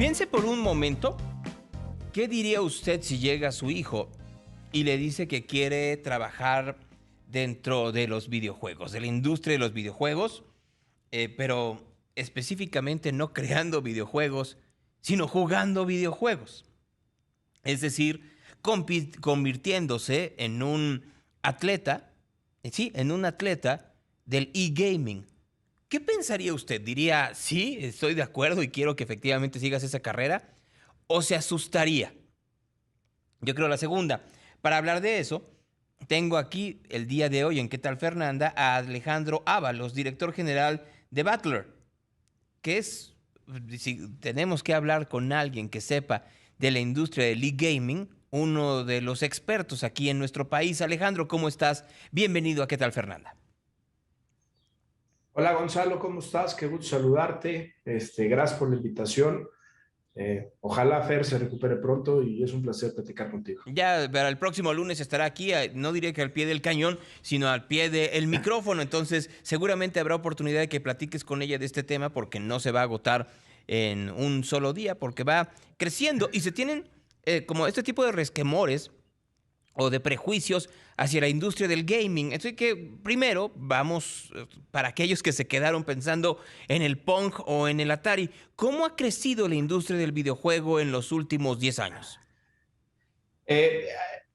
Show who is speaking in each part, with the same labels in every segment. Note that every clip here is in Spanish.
Speaker 1: Piense por un momento, ¿qué diría usted si llega su hijo y le dice que quiere trabajar dentro de los videojuegos, de la industria de los videojuegos, pero específicamente no creando videojuegos, sino jugando videojuegos? Es decir, convirtiéndose en un atleta, sí, en un atleta del e-gaming. ¿Qué pensaría usted? ¿Diría, sí, estoy de acuerdo y quiero que efectivamente sigas esa carrera? ¿O se asustaría? Yo creo la segunda. Para hablar de eso, tengo aquí el día de hoy en ¿Qué tal, Fernanda? A Alejandro Ábalos, director general de Battler, que es, si tenemos que hablar con alguien que sepa de la industria del e-gaming, uno de los expertos aquí en nuestro país. Alejandro, ¿cómo estás? Bienvenido a ¿Qué tal, Fernanda?
Speaker 2: Hola Gonzalo, ¿cómo estás? Qué gusto saludarte. Gracias por la invitación. Ojalá Fer se recupere pronto y es un placer platicar contigo.
Speaker 1: Ya para el próximo lunes estará aquí, no diré que al pie del cañón, sino al pie del micrófono. Entonces, seguramente habrá oportunidad de que platiques con ella de este tema porque no se va a agotar en un solo día, porque va creciendo y se tienen como este tipo de resquemores o de prejuicios hacia la industria del gaming. Así que primero vamos, para aquellos que se quedaron pensando en el Pong o en el Atari, ¿cómo ha crecido la industria del videojuego en los últimos 10 años?
Speaker 2: Eh,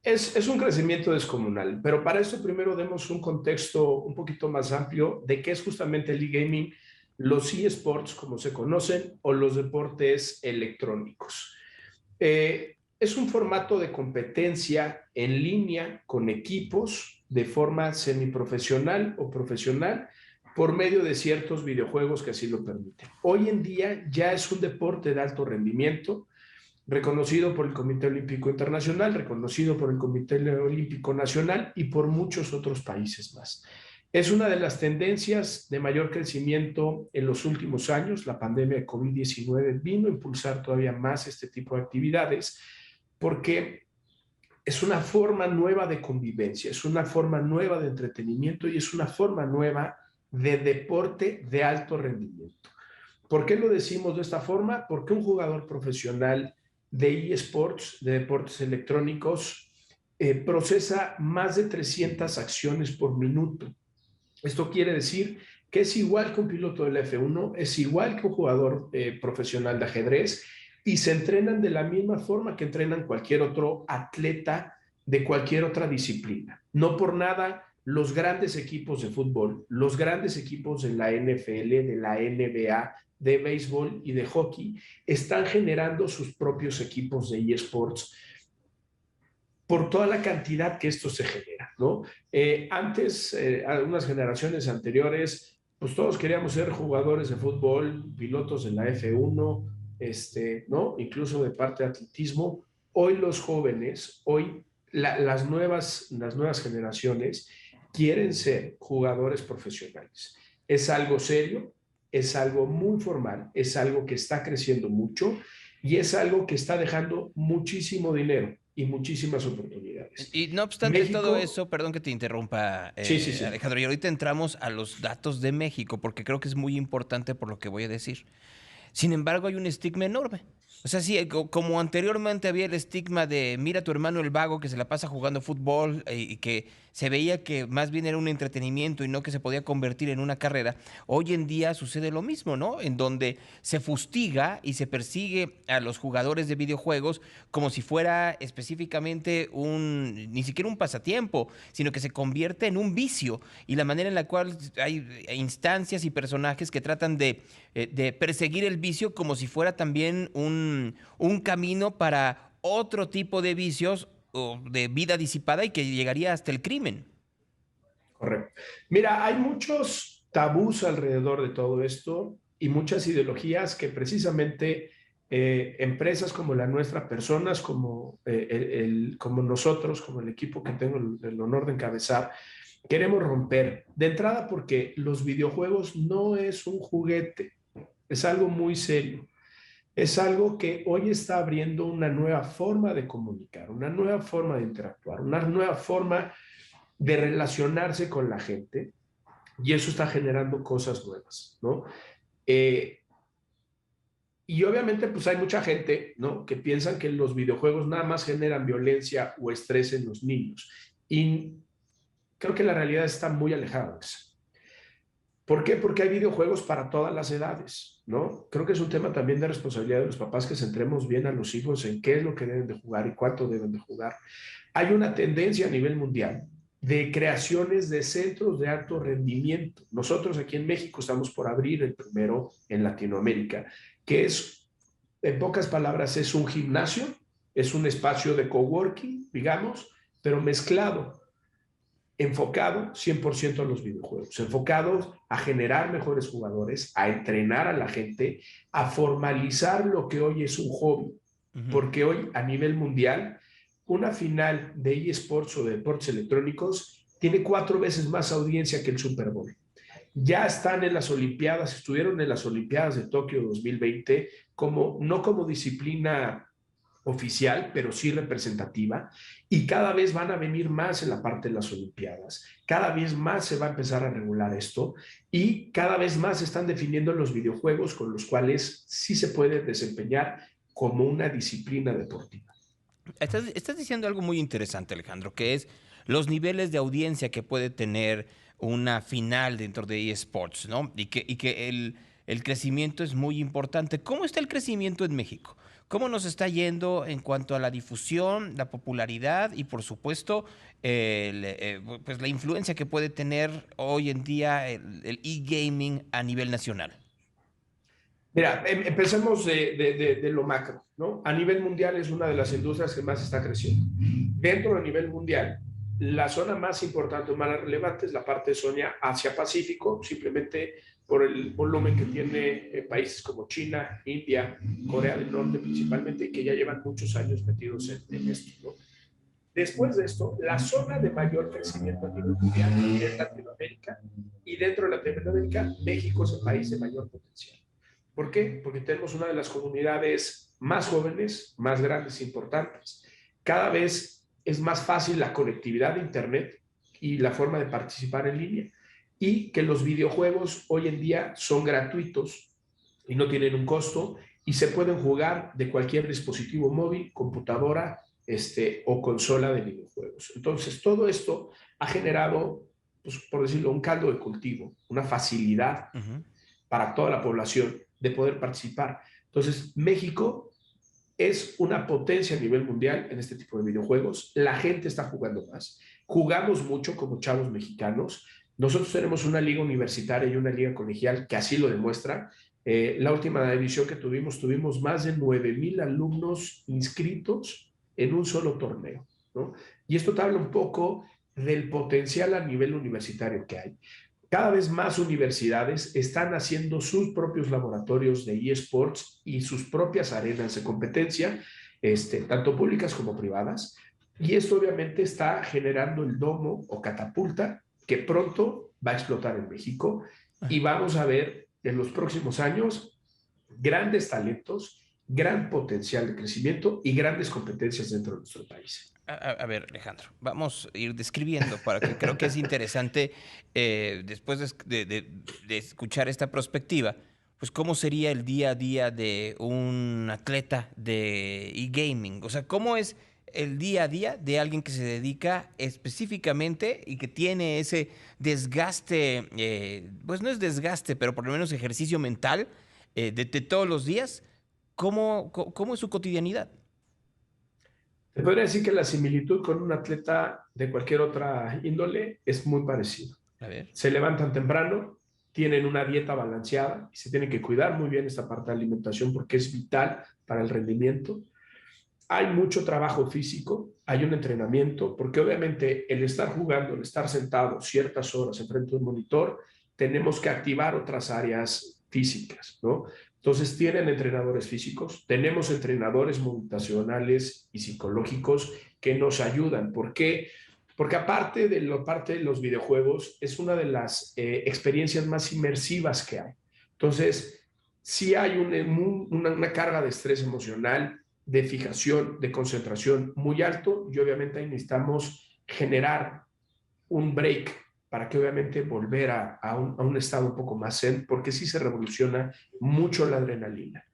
Speaker 2: es un crecimiento descomunal, pero para esto primero demos un contexto un poquito más amplio de qué es justamente el e-gaming, los eSports como se conocen o los deportes electrónicos. Es un formato de competencia en línea con equipos de forma semiprofesional o profesional por medio de ciertos videojuegos que así lo permiten. Hoy en día ya es un deporte de alto rendimiento, reconocido por el Comité Olímpico Internacional, reconocido por el Comité Olímpico Nacional y por muchos otros países más. Es una de las tendencias de mayor crecimiento en los últimos años. La pandemia de COVID-19 vino a impulsar todavía más este tipo de actividades porque es una forma nueva de convivencia, es una forma nueva de entretenimiento y es una forma nueva de deporte de alto rendimiento. ¿Por qué lo decimos de esta forma? Porque un jugador profesional de eSports, de deportes electrónicos, procesa más de 300 acciones por minuto. Esto quiere decir que es igual que un piloto del F1, es igual que un jugador profesional de ajedrez y se entrenan de la misma forma que entrenan cualquier otro atleta de cualquier otra disciplina. No por nada los grandes equipos de fútbol, los grandes equipos de la NFL, de la NBA, de béisbol y de hockey están generando sus propios equipos de eSports por toda la cantidad que esto se genera, ¿no? Antes, algunas generaciones anteriores, pues todos queríamos ser jugadores de fútbol, pilotos de la F1, ¿no? Incluso de parte de atletismo. Hoy los jóvenes, hoy las nuevas generaciones quieren ser jugadores profesionales. Es algo serio, es algo muy formal, es algo que está creciendo mucho y es algo que está dejando muchísimo dinero y muchísimas oportunidades.
Speaker 1: Y no obstante todo
Speaker 2: México,
Speaker 1: eso, perdón que te interrumpa,
Speaker 2: sí, sí, sí,
Speaker 1: Alejandro, y ahorita entramos a los datos de México, porque creo que es muy importante por lo que voy a decir. Sin embargo, hay un estigma enorme. O sea, sí, como anteriormente había el estigma de mira a tu hermano el vago que se la pasa jugando fútbol y que se veía que más bien era un entretenimiento y no que se podía convertir en una carrera, hoy en día sucede lo mismo, ¿no? En donde se fustiga y se persigue a los jugadores de videojuegos como si fuera específicamente ni siquiera un pasatiempo, sino que se convierte en un vicio y la manera en la cual hay instancias y personajes que tratan de perseguir el vicio como si fuera también un camino para otro tipo de vicios o de vida disipada y que llegaría hasta el crimen.
Speaker 2: correcto. Mira, hay muchos tabús alrededor de todo esto y muchas ideologías que precisamente empresas como la nuestra, personas como, como nosotros, como el equipo que tengo el honor de encabezar, queremos romper. De entrada porque los videojuegos no es un juguete, es algo muy serio. Es algo que hoy está abriendo una nueva forma de comunicar, una nueva forma de interactuar, una nueva forma de relacionarse con la gente y eso está generando cosas nuevas, ¿no? Eh, Y obviamente, pues hay mucha gente, ¿no? Que piensan que los videojuegos nada más generan violencia o estrés en los niños. Y creo que la realidad está muy alejada de eso. ¿Por qué? Porque hay videojuegos para todas las edades, ¿no? Creo que es un tema también de responsabilidad de los papás que centremos bien a los hijos en qué es lo que deben de jugar y cuánto deben de jugar. Hay una tendencia a nivel mundial de creaciones de centros de alto rendimiento. Nosotros aquí en México estamos por abrir el primero en Latinoamérica, que es, en pocas palabras, es un gimnasio, es un espacio de coworking, digamos, pero mezclado, enfocado 100% a los videojuegos, enfocado a generar mejores jugadores, a entrenar a la gente, a formalizar lo que hoy es un hobby, porque hoy a nivel mundial una final de eSports o de deportes electrónicos tiene 4 veces más audiencia que el Super Bowl. Ya están en las Olimpiadas, estuvieron en las Olimpiadas de Tokio 2020 como no como disciplina oficial, pero sí representativa, y cada vez van a venir más en la parte de las Olimpiadas, cada vez más se va a empezar a regular esto y cada vez más se están definiendo los videojuegos con los cuales sí se puede desempeñar como una disciplina deportiva.
Speaker 1: Estás diciendo algo muy interesante, Alejandro, que es los niveles de audiencia que puede tener una final dentro de eSports, ¿no? Y que el crecimiento es muy importante. ¿Cómo está el crecimiento en México? ¿Cómo nos está yendo en cuanto a la difusión, la popularidad y, por supuesto, pues la influencia que puede tener hoy en día el e-gaming a nivel nacional?
Speaker 2: Mira, empecemos de lo macro, ¿no? A nivel mundial es una de las industrias que más está creciendo. Dentro a nivel mundial, la zona más importante o más relevante es la parte de zona Asia-Pacífico, simplemente por el volumen que tiene países como China, India, Corea del Norte principalmente, que ya llevan muchos años metidos en esto, ¿no? Después de esto, la zona de mayor crecimiento a nivel mundial es Latinoamérica y dentro de Latinoamérica, México es el país de mayor potencial. ¿Por qué? Porque tenemos una de las comunidades más jóvenes, más grandes e importantes. Cada vez es más fácil la conectividad de Internet y la forma de participar en línea. Y que los videojuegos hoy en día son gratuitos y no tienen un costo y se pueden jugar de cualquier dispositivo móvil, computadora o consola de videojuegos. Entonces, todo esto ha generado, pues, por decirlo, un caldo de cultivo, una facilidad
Speaker 1: Ujú.
Speaker 2: para toda la población de poder participar. Entonces, México es una potencia a nivel mundial en este tipo de videojuegos. La gente está jugando más. Jugamos mucho como chavos mexicanos. Nosotros tenemos una liga universitaria y una liga colegial que así lo demuestra. La última edición que tuvimos más de 9,000 alumnos inscritos en un solo torneo, ¿no? Y esto te habla un poco del potencial a nivel universitario que hay. Cada vez más universidades están haciendo sus propios laboratorios de eSports y sus propias arenas de competencia, tanto públicas como privadas. Y esto obviamente está generando el domo o catapulta que pronto va a explotar en México y vamos a ver en los próximos años grandes talentos, gran potencial de crecimiento y grandes competencias dentro de nuestro país.
Speaker 1: A ver, Alejandro, vamos a ir describiendo para que creo que es interesante después de escuchar esta perspectiva, pues cómo sería el día a día de un atleta de e-gaming. O sea, cómo es el día a día de alguien que se dedica específicamente y que tiene ese desgaste, pues no es desgaste, pero por lo menos ejercicio mental de todos los días. ¿Cómo es su cotidianidad?
Speaker 2: Te podría decir que la similitud con un atleta de cualquier otra índole es muy parecido.
Speaker 1: A ver.
Speaker 2: Se levantan temprano, tienen una dieta balanceada y se tienen que cuidar muy bien esta parte de alimentación porque es vital para el rendimiento. Hay mucho trabajo físico, hay un entrenamiento, porque obviamente el estar jugando, el estar sentado ciertas horas enfrente de un monitor, tenemos que activar otras áreas físicas, ¿no? Entonces tienen entrenadores físicos, tenemos entrenadores motivacionales y psicológicos que nos ayudan. ¿Por qué? Porque aparte de la parte de los videojuegos, es una de las experiencias más inmersivas que hay. Entonces, sí hay una carga de estrés emocional, de fijación, de concentración muy alto y obviamente ahí necesitamos generar un break para que obviamente volver a un estado un poco más zen, porque sí se revoluciona mucho la adrenalina.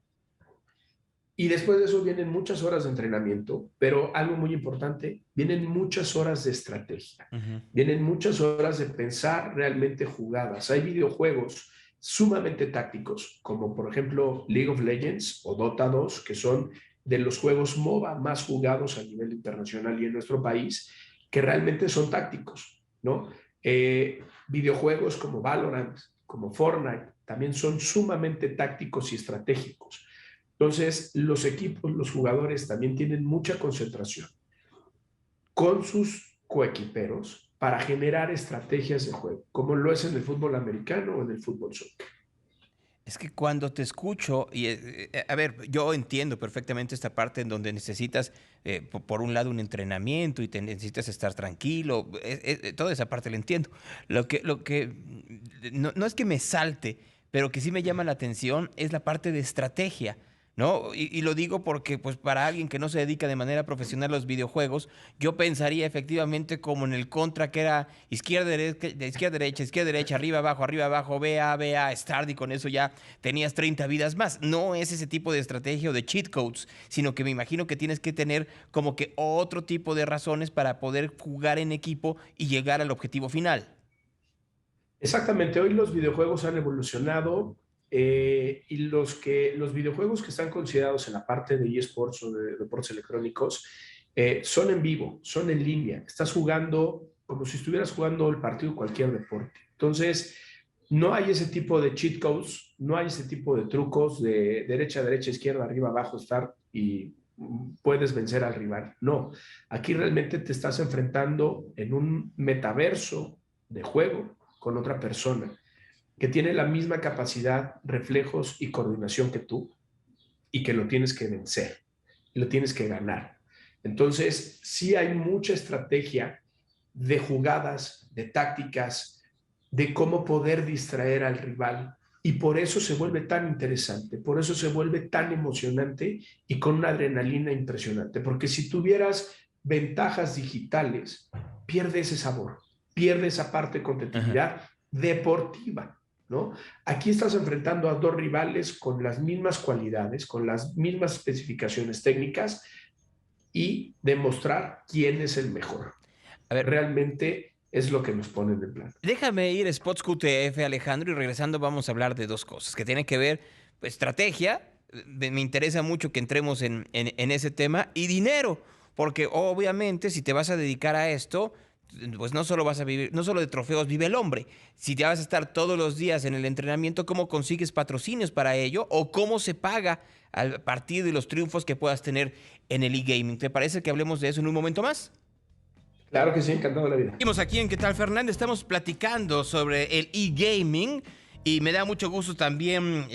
Speaker 2: Y después de eso vienen muchas horas de entrenamiento, pero algo muy importante, vienen muchas horas de estrategia,
Speaker 1: Ujú.
Speaker 2: vienen muchas horas de pensar realmente jugadas. Hay videojuegos sumamente tácticos, como por ejemplo League of Legends o Dota 2, que son de los juegos MOBA más jugados a nivel internacional y en nuestro país, que realmente son tácticos, ¿no? Videojuegos como Valorant, como Fortnite, también son sumamente tácticos y estratégicos. Entonces, los equipos, los jugadores también tienen mucha concentración con sus coequiperos para generar estrategias de juego, como lo es en el fútbol americano o en el fútbol soccer.
Speaker 1: Es que cuando te escucho, y a ver, yo entiendo perfectamente esta parte en donde necesitas, por un lado, un entrenamiento y te necesitas estar tranquilo, toda esa parte la entiendo. No es que me salte, pero que sí me llama la atención es la parte de estrategia, ¿no? Y lo digo porque, pues, para alguien que no se dedica de manera profesional a los videojuegos, yo pensaría efectivamente como en el contra que era izquierda, derecha, arriba, abajo, BA, start y con eso ya tenías 30 vidas más. No es ese tipo de estrategia o de cheat codes, sino que me imagino que tienes que tener como que otro tipo de razones para poder jugar en equipo y llegar al objetivo final.
Speaker 2: Exactamente, hoy los videojuegos han evolucionado y los videojuegos que están considerados en la parte de eSports o de deportes electrónicos son en vivo, son en línea. Estás jugando como si estuvieras jugando el partido de cualquier deporte. Entonces, no hay ese tipo de cheat codes, no hay ese tipo de trucos de derecha, izquierda, arriba, abajo, start y puedes vencer al rival. No, aquí realmente te estás enfrentando en un metaverso de juego con otra persona que tiene la misma capacidad, reflejos y coordinación que tú y que lo tienes que vencer, lo tienes que ganar. Entonces, sí hay mucha estrategia de jugadas, de tácticas, de cómo poder distraer al rival. Y por eso se vuelve tan interesante, por eso se vuelve tan emocionante y con una adrenalina impresionante. Porque si tuvieras ventajas digitales, pierde ese sabor, pierde esa parte de
Speaker 1: Ajá.
Speaker 2: competitividad deportiva, ¿no? Aquí estás enfrentando a dos rivales con las mismas cualidades, con las mismas especificaciones técnicas y demostrar quién es el mejor.
Speaker 1: A ver,
Speaker 2: Realmente es lo que nos pone en el plan.
Speaker 1: déjame ir a Spots QTF, Alejandro, y regresando vamos a hablar de dos cosas que tienen que ver, pues, estrategia, me interesa mucho que entremos en ese tema, y dinero, porque obviamente si te vas a dedicar a esto, pues no solo vas a vivir, no solo de trofeos vive el hombre, si te vas a estar todos los días en el entrenamiento, ¿cómo consigues patrocinios para ello? ¿O cómo se paga a partir de los triunfos que puedas tener en el e-gaming? ¿Te parece que hablemos de eso en un momento más?
Speaker 2: Claro que sí, encantado de la vida.
Speaker 1: Seguimos aquí en ¿Qué tal, Fernández? Estamos platicando sobre el e-gaming y me da mucho gusto también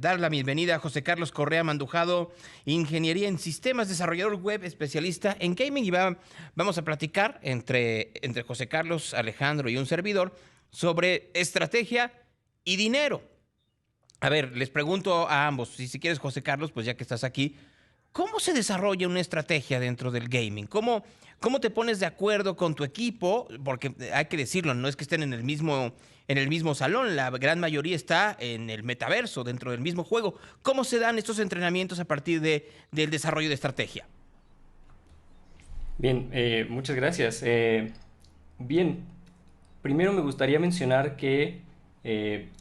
Speaker 1: dar la bienvenida a José Carlos Correa Mandujado, Ingeniería en Sistemas, desarrollador web, especialista en gaming. Y vamos a platicar entre José Carlos, Alejandro y un servidor sobre estrategia y dinero. A ver, les pregunto a ambos, y si quieres, José Carlos, pues ya que estás aquí, ¿cómo se desarrolla una estrategia dentro del gaming? ¿Cómo te pones de acuerdo con tu equipo? Porque hay que decirlo, no es que estén en el mismo salón, la gran mayoría está en el metaverso, dentro del mismo juego. ¿Cómo se dan estos entrenamientos a partir del desarrollo de estrategia?
Speaker 3: Bien, muchas gracias. Bien, primero me gustaría mencionar que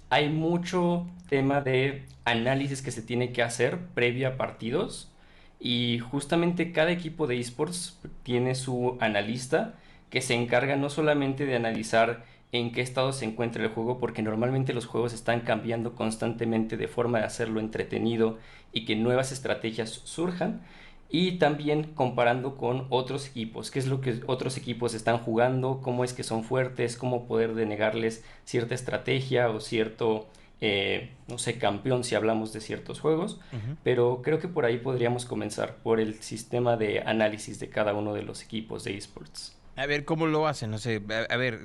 Speaker 3: hay mucho tema de análisis que se tiene que hacer previo a partidos y justamente cada equipo de esports tiene su analista que se encarga no solamente de analizar en qué estado se encuentra el juego, porque normalmente los juegos están cambiando constantemente de forma de hacerlo entretenido y que nuevas estrategias surjan, y también comparando con otros equipos, qué es lo que otros equipos están jugando, cómo es que son fuertes, cómo poder denegarles cierta estrategia o cierto, no sé, campeón si hablamos de ciertos juegos,
Speaker 1: Ujú.
Speaker 3: pero creo que por ahí podríamos comenzar, por el sistema de análisis de cada uno de los equipos de esports.
Speaker 1: A ver, ¿cómo lo hacen? No sé, a ver,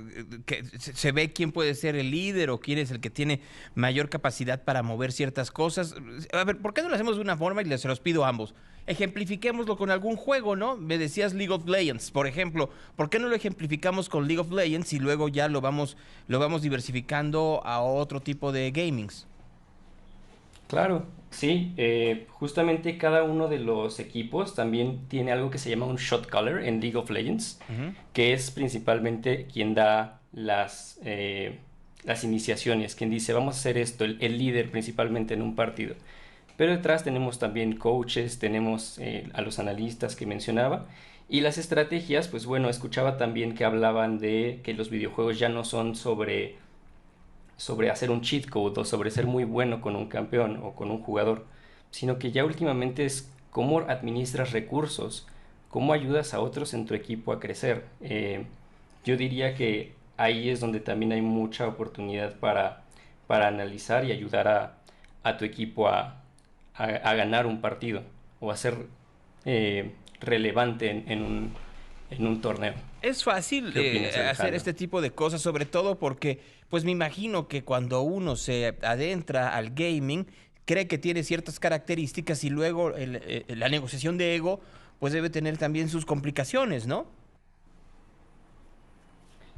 Speaker 1: ¿se ve quién puede ser el líder o quién es el que tiene mayor capacidad para mover ciertas cosas? A ver, ¿por qué no lo hacemos de una forma y se los pido a ambos? Ejemplifiquémoslo con algún juego, ¿no? Me decías League of Legends, por ejemplo. ¿Por qué no lo ejemplificamos con League of Legends y luego ya lo vamos diversificando a otro tipo de gamings?
Speaker 3: Claro, sí, justamente cada uno de los equipos también tiene algo que se llama un shot caller en League of Legends,
Speaker 1: Ujú.
Speaker 3: que es principalmente quien da las iniciaciones, quien dice vamos a hacer esto, el líder principalmente en un partido. Pero detrás tenemos también coaches, tenemos a los analistas que mencionaba. Y las estrategias, pues bueno, escuchaba también que hablaban de que los videojuegos ya no son sobre hacer un cheat code o sobre ser muy bueno con un campeón o con un jugador, sino que ya últimamente es cómo administras recursos, cómo ayudas a otros en tu equipo a crecer. Yo diría que ahí es donde también hay mucha oportunidad para analizar y ayudar a tu equipo a ganar un partido o a ser relevante en un torneo.
Speaker 1: Es fácil
Speaker 3: ¿Qué opinas,
Speaker 1: hacer
Speaker 3: Alejandro?
Speaker 1: este tipo de cosas, sobre todo porque, pues me imagino que cuando uno se adentra al gaming, cree que tiene ciertas características y luego la negociación de ego, pues debe tener también sus complicaciones, ¿no?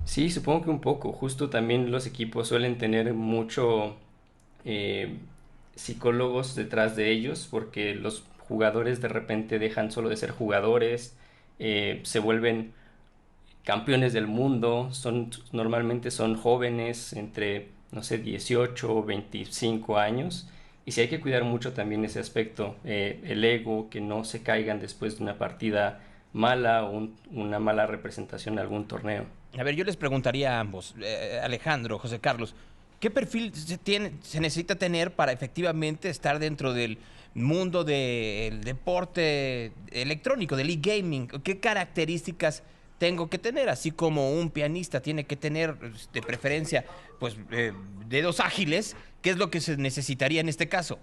Speaker 3: Sí, supongo que un poco. Justo también los equipos suelen tener mucho eh, psicólogos detrás de ellos porque los jugadores de repente dejan solo de ser jugadores, se vuelven campeones del mundo, normalmente son jóvenes entre, no sé, 18 o 25 años. Y sí hay que cuidar mucho también ese aspecto, el ego, que no se caigan después de una partida mala o una mala representación en algún torneo.
Speaker 1: A ver, yo les preguntaría a ambos, Alejandro, José Carlos, ¿qué perfil se necesita tener para efectivamente estar dentro del mundo del deporte electrónico, del e-gaming? ¿Qué características tengo que tener? Así como un pianista tiene que tener, de preferencia, pues, dedos ágiles, ¿qué es lo que se necesitaría en este caso?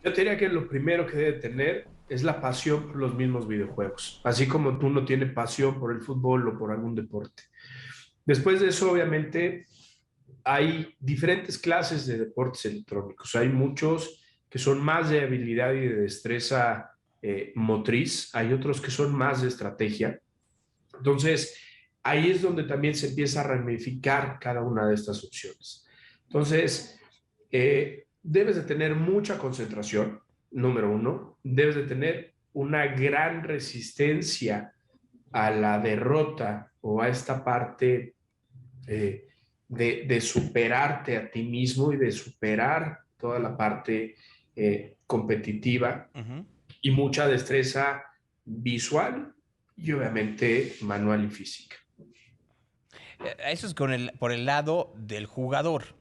Speaker 2: Yo te diría que lo primero que debe tener es la pasión por los mismos videojuegos, así como tú no tienes pasión por el fútbol o por algún deporte. Después de eso, obviamente, hay diferentes clases de deportes electrónicos. Hay muchos que son más de habilidad y de destreza motriz, hay otros que son más de estrategia. Entonces, ahí es donde también se empieza a ramificar cada una de estas opciones. Entonces, debes de tener mucha concentración, número uno, debes de tener una gran resistencia a la derrota o a esta parte de superarte a ti mismo y de superar toda la parte competitiva
Speaker 1: Ujú.
Speaker 2: y mucha destreza visual y obviamente manual y física.
Speaker 1: Eso es por el lado del jugador.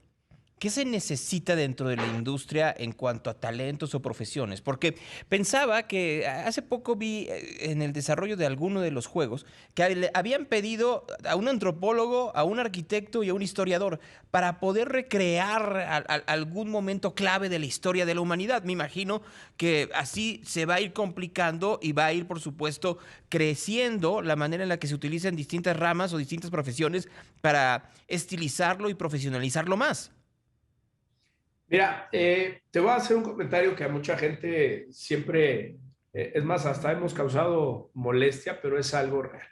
Speaker 1: ¿Qué se necesita dentro de la industria en cuanto a talentos o profesiones? Porque pensaba que hace poco vi en el desarrollo de alguno de los juegos que le habían pedido a un antropólogo, a un arquitecto y a un historiador para poder recrear algún momento clave de la historia de la humanidad. Me imagino que así se va a ir complicando y va a ir, por supuesto, creciendo la manera en la que se utilizan distintas ramas o distintas profesiones para estilizarlo y profesionalizarlo más.
Speaker 2: Mira, te voy a hacer un comentario que a mucha gente siempre, es más, hasta hemos causado molestia, pero es algo real.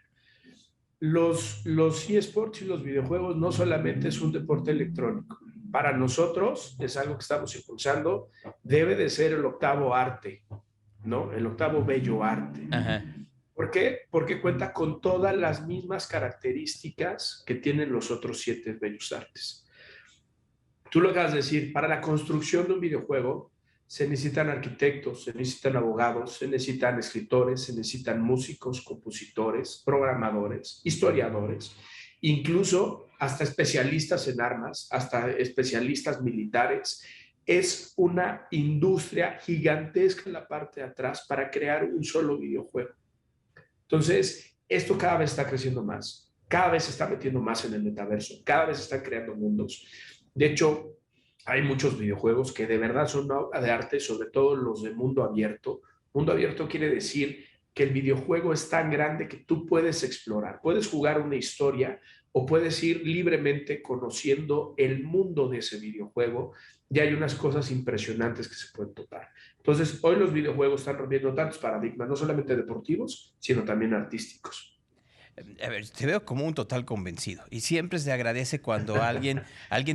Speaker 2: Los eSports y los videojuegos no solamente es un deporte electrónico. Para nosotros es algo que estamos impulsando. Debe de ser el octavo arte, ¿no? El octavo bello arte.
Speaker 1: Ajá.
Speaker 2: ¿Por qué? Porque cuenta con todas las mismas características que tienen los otros siete bellos artes. Tú lo acabas de decir, para la construcción de un videojuego se necesitan arquitectos, se necesitan abogados, se necesitan escritores, se necesitan músicos, compositores, programadores, historiadores, incluso hasta especialistas en armas, hasta especialistas militares. Es una industria gigantesca en la parte de atrás para crear un solo videojuego. Entonces, esto cada vez está creciendo más, cada vez se está metiendo más en el metaverso, cada vez se están creando mundos. De hecho, hay muchos videojuegos que de verdad son una obra de arte, sobre todo los de mundo abierto. Mundo abierto quiere decir que el videojuego es tan grande que tú puedes explorar, puedes jugar una historia o puedes ir libremente conociendo el mundo de ese videojuego y hay unas cosas impresionantes que se pueden tocar. Entonces, hoy los videojuegos están rompiendo tantos paradigmas, no solamente deportivos, sino también artísticos.
Speaker 1: A ver, te veo como un total convencido y siempre se agradece cuando alguien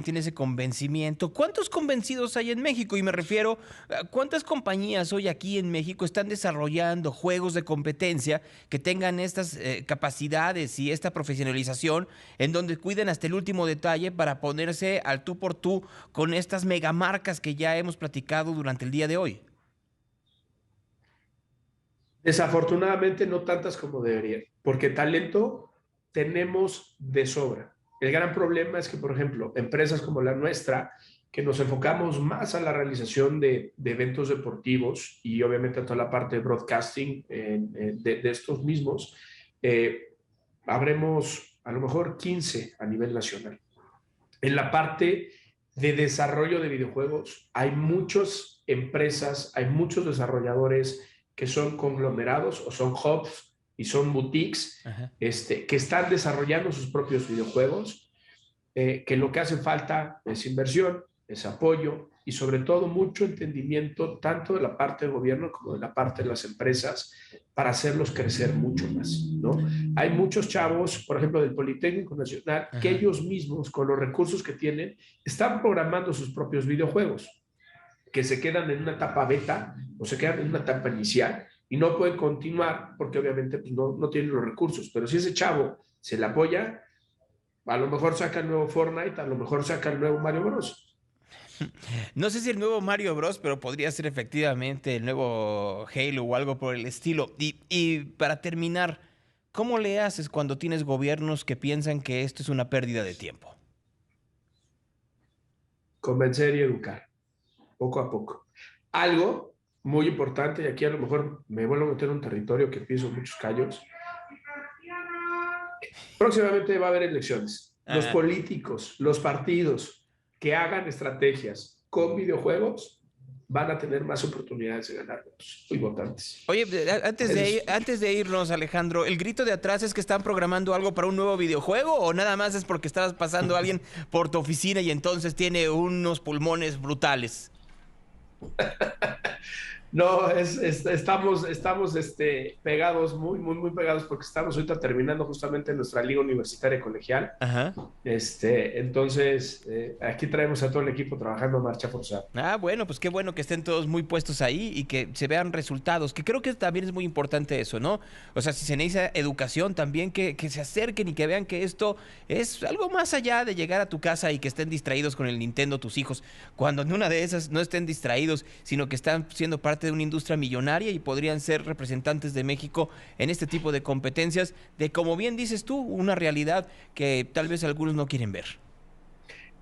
Speaker 1: tiene ese convencimiento. ¿Cuántos convencidos hay en México? Y me refiero, ¿cuántas compañías hoy aquí en México están desarrollando juegos de competencia que tengan estas capacidades y esta profesionalización en donde cuiden hasta el último detalle para ponerse al tú por tú con estas megamarcas que ya hemos platicado durante el día de hoy?
Speaker 2: Desafortunadamente no tantas como deberían, porque talento tenemos de sobra. El gran problema es que, por ejemplo, empresas como la nuestra, que nos enfocamos más a la realización de eventos deportivos y obviamente a toda la parte de broadcasting de estos mismos, habremos a lo mejor 15 a nivel nacional. En la parte de desarrollo de videojuegos hay muchas empresas, hay muchos desarrolladores que son conglomerados o son hubs y son boutiques que están desarrollando sus propios videojuegos, que lo que hace falta es inversión, es apoyo y sobre todo mucho entendimiento tanto de la parte del gobierno como de la parte de las empresas para hacerlos crecer mucho más, ¿no? Hay muchos chavos, por ejemplo, del Politécnico Nacional, que ellos mismos, con los recursos que tienen, están programando sus propios videojuegos, que se quedan en una etapa beta o se quedan en una etapa inicial y no pueden continuar porque obviamente pues, no tienen los recursos. Pero si ese chavo se le apoya, a lo mejor saca el nuevo Fortnite, a lo mejor saca el nuevo Mario Bros.
Speaker 1: No sé si el nuevo Mario Bros, pero podría ser efectivamente el nuevo Halo o algo por el estilo. Y para terminar, ¿cómo le haces cuando tienes gobiernos que piensan que esto es una pérdida de tiempo?
Speaker 2: Convencer y educar, poco a poco. Algo muy importante, y aquí a lo mejor me vuelvo a meter en un territorio que piso muchos callos. Próximamente va a haber elecciones. Los políticos, los partidos que hagan estrategias con videojuegos van a tener más oportunidades de ganar votos y votantes.
Speaker 1: Oye, antes de irnos, Alejandro, ¿el grito de atrás es que están programando algo para un nuevo videojuego o nada más es porque estabas pasando a alguien por tu oficina y entonces tiene unos pulmones brutales?
Speaker 2: No, estamos pegados, muy pegados, porque estamos ahorita terminando justamente nuestra liga universitaria colegial.
Speaker 1: Ajá.
Speaker 2: Entonces, aquí traemos a todo el equipo trabajando a marcha forzada.
Speaker 1: Ah, bueno, pues qué bueno que estén todos muy puestos ahí y que se vean resultados, que creo que también es muy importante eso, ¿no? O sea, si se necesita educación también, que se acerquen y que vean que esto es algo más allá de llegar a tu casa y que estén distraídos con el Nintendo tus hijos, cuando en una de esas no estén distraídos, sino que están siendo parte de una industria millonaria y podrían ser representantes de México en este tipo de competencias, de como bien dices tú, una realidad que tal vez algunos no quieren ver.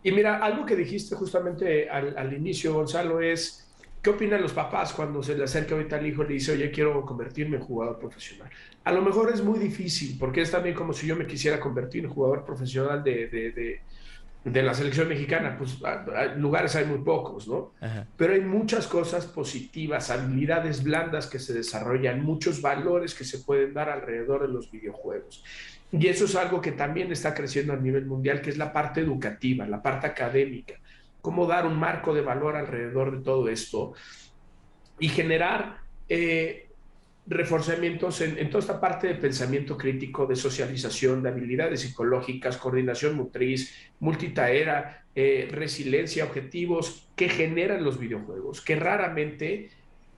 Speaker 2: Y mira, algo que dijiste justamente al inicio, Gonzalo, es ¿qué opinan los papás cuando se le acerca ahorita al hijo y le dice, oye, quiero convertirme en jugador profesional? A lo mejor es muy difícil, porque es también como si yo me quisiera convertir en jugador profesional de la selección mexicana, pues lugares hay muy pocos, ¿no?
Speaker 1: Ajá.
Speaker 2: Pero hay muchas cosas positivas, habilidades blandas que se desarrollan, muchos valores que se pueden dar alrededor de los videojuegos. Y eso es algo que también está creciendo a nivel mundial, que es la parte educativa, la parte académica. Cómo dar un marco de valor alrededor de todo esto y generar reforzamientos en toda esta parte de pensamiento crítico, de socialización, de habilidades psicológicas, coordinación motriz, multitarea, resiliencia, objetivos que generan los videojuegos, que raramente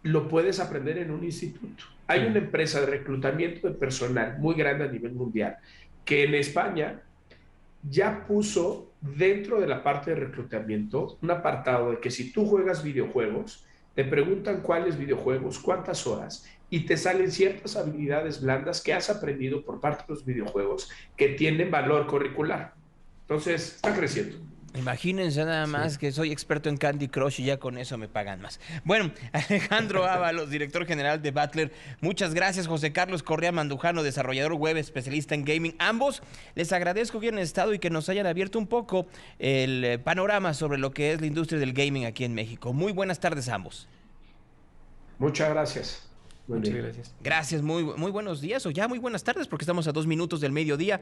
Speaker 2: lo puedes aprender en un instituto. Hay una empresa de reclutamiento de personal muy grande a nivel mundial que en España ya puso dentro de la parte de reclutamiento un apartado de que si tú juegas videojuegos, te preguntan cuáles videojuegos, cuántas horas, y te salen ciertas habilidades blandas que has aprendido por parte de los videojuegos que tienen valor curricular. Entonces, está creciendo.
Speaker 1: Imagínense nada más que soy experto en Candy Crush y ya con eso me pagan más. Bueno, Alejandro Ábalos, director general de Battler. Muchas gracias, José Carlos Correa Mandujano, desarrollador web, especialista en gaming. Ambos les agradezco que hayan estado y que nos hayan abierto un poco el panorama sobre lo que es la industria del gaming aquí en México. Muy buenas tardes a ambos.
Speaker 2: Muchas gracias.
Speaker 3: Muchas gracias.
Speaker 1: Gracias, muy buenos días o ya muy buenas tardes porque estamos a 2 minutos del mediodía.